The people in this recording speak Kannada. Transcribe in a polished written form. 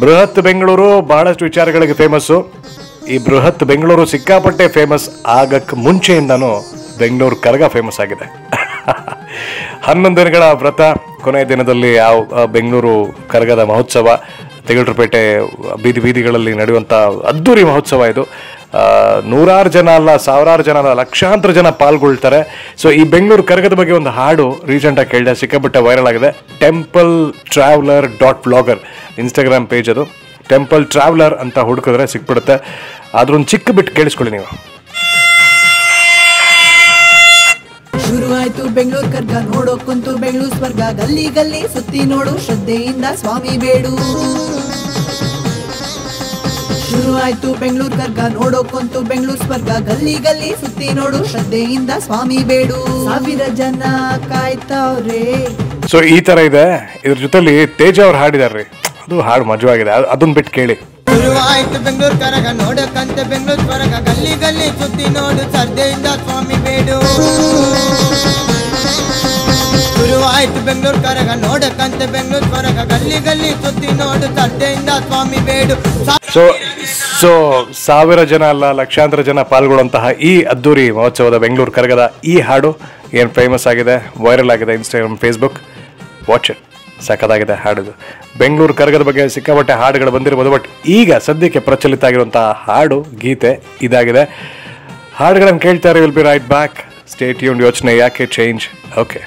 ಬೃಹತ್ ಬೆಂಗಳೂರು ಬಹಳಷ್ಟು ವಿಚಾರಗಳಿಗೆ ಫೇಮಸ್ಸು. ಈ ಬೃಹತ್ ಬೆಂಗಳೂರು ಸಿಕ್ಕಾಪಟ್ಟೆ ಫೇಮಸ್ ಆಗಕ್ಕೆ ಮುಂಚೆಯಿಂದನೂ ಬೆಂಗಳೂರು ಕರಗ ಫೇಮಸ್ ಆಗಿದೆ. 11 ದಿನಗಳ ವ್ರತ, ಕೊನೆಯ ದಿನದಲ್ಲಿ ಬೆಂಗಳೂರು ಕರಗದ ಮಹೋತ್ಸವ, ತೆಗಲ್ರಪೇಟೆ ಬೀದಿಗಳಲ್ಲಿ ನಡೆಯುವಂಥ ಅದ್ದೂರಿ ಮಹೋತ್ಸವ ಇದು. ನೂರಾರು ಜನ ಅಲ್ಲ, ಸಾವಿರಾರು ಜನ ಅಲ್ಲ, ಲಕ್ಷಾಂತರ ಜನ ಪಾಲ್ಗೊಳ್ತಾರೆ. ಸೊ ಈ ಬೆಂಗಳೂರು ಕರಗದ ಬಗ್ಗೆ ಒಂದು ಹಾಡು ರೀಸೆಂಟಾಗಿ ಕೇಳಿದೆ, ಸಿಕ್ಕಾಪಟ್ಟೆ ವೈರಲ್ ಆಗಿದೆ. TempleTraveler.blogger ಇನ್ಸ್ಟಾಗ್ರಾಮ್ ಪೇಜ್ ಅದು. ಟೆಂಪಲ್ ಟ್ರಾವೆಲರ್ ಅಂತ ಹುಡುಕಿದ್ರೆ ಸಿಕ್ಬಿಡುತ್ತೆ. ಅದ್ರೊಂದು ಚಿಕ್ಕ ಬಿಟ್ಟು ಕೇಳಿಸ್ಕೊಳ್ಳಿ ನೀವು. ಶುರುವಾಯ್ತು ಬೆಂಗಳೂರು ಕರ್ಗ, ನೋಡೋ ಕುಂತು ಬೆಂಗಳೂರು ಸ್ವರ್ಗ, ಗಲ್ಲಿ ಗಲ್ಲಿ ಸುತ್ತಿ ನೋಡು ಶ್ರದ್ಧೆಯಿಂದ ಸ್ವಾಮಿ ಬೇಡು. ಶುರುವಾಯ್ತು ಬೆಂಗಳೂರು ಕರ್ಗ, ನೋಡೋ ಕುಂತು ಬೆಂಗಳೂರು ಸ್ವರ್ಗ, ಗಲ್ಲಿ ಗಲ್ಲಿ ಸುತ್ತಿ ನೋಡು ಶ್ರದ್ಧೆಯಿಂದ ಸ್ವಾಮಿ ಬೇಡು. 1000 ಜನ ಕಾಯ್ತಾವ್ರೆ. ಸೊ ಈ ತರ ಇದೆ. ಇದ್ರ ಜೊತೆಲಿ ತೇಜ ಅವ್ರು ಹಾಡಿದಾರ್ರಿ, ಅದು ಹಾಡು ಮಜವಾಗಿದೆ, ಅದನ್ನ ಬಿಟ್ಟು ಕೇಳಿ. ಶುರುವಾಯ್ತು ಬೆಂಗಳೂರು ಕರಗ, ನೋಡಕ್ಕಂತೆ ಬೆಂಗಳೂರು ಸ್ವರ್ಗ, ಗಲ್ಲಿ ಗಲ್ಲಿ ಸುತ್ತಿ ನೋಡು ಶ್ರದ್ಧೆಯಿಂದ ಸ್ವಾಮಿ ಬೇಡು. ಶುರುವಾಯ್ತು ಬೆಂಗಳೂರು ಕರಗ, ನೋಡಕ್ಕಂತೆ ಬೆಂಗಳೂರು ಸ್ವರ್ಗ, ಗಲ್ಲಿ ಗಲ್ಲಿ ಸುತ್ತಿ ನೋಡು ಶ್ರದ್ಧೆಯಿಂದ ಸ್ವಾಮಿ ಬೇಡು. ಸೊ 1000 ಜನ ಅಲ್ಲ, ಲಕ್ಷಾಂತರ ಜನ ಪಾಲ್ಗೊಳ್ಳುವಂತಹ ಈ ಅದ್ದೂರಿ ಮಹೋತ್ಸವದ ಬೆಂಗಳೂರು ಕರಗದ ಈ ಹಾಡು ಏನು ಫೇಮಸ್ ಆಗಿದೆ, ವೈರಲ್ ಆಗಿದೆ ಇನ್ಸ್ಟಾಗ್ರಾಮ್, ಫೇಸ್ಬುಕ್. ವಾಚ್ ಇಟ್, ಸಖತ್ತಾಗಿದೆ ಹಾಡಿದು. ಬೆಂಗಳೂರು ಕರಗದ ಬಗ್ಗೆ ಸಿಕ್ಕಾಪಟ್ಟೆ ಹಾಡುಗಳು ಬಂದಿರ್ಬೋದು, ಬಟ್ ಈಗ ಸದ್ಯಕ್ಕೆ ಪ್ರಚಲಿತ ಆಗಿರುವಂತಹ ಹಾಡು ಗೀತೆ ಇದಾಗಿದೆ. ಹಾಡುಗಳನ್ನು ಕೇಳ್ತಾರೆ. Will be right back. Stay tuned. ಯೋಚನೆ ಯಾಕೆ ಚೇಂಜ್. ಓಕೆ.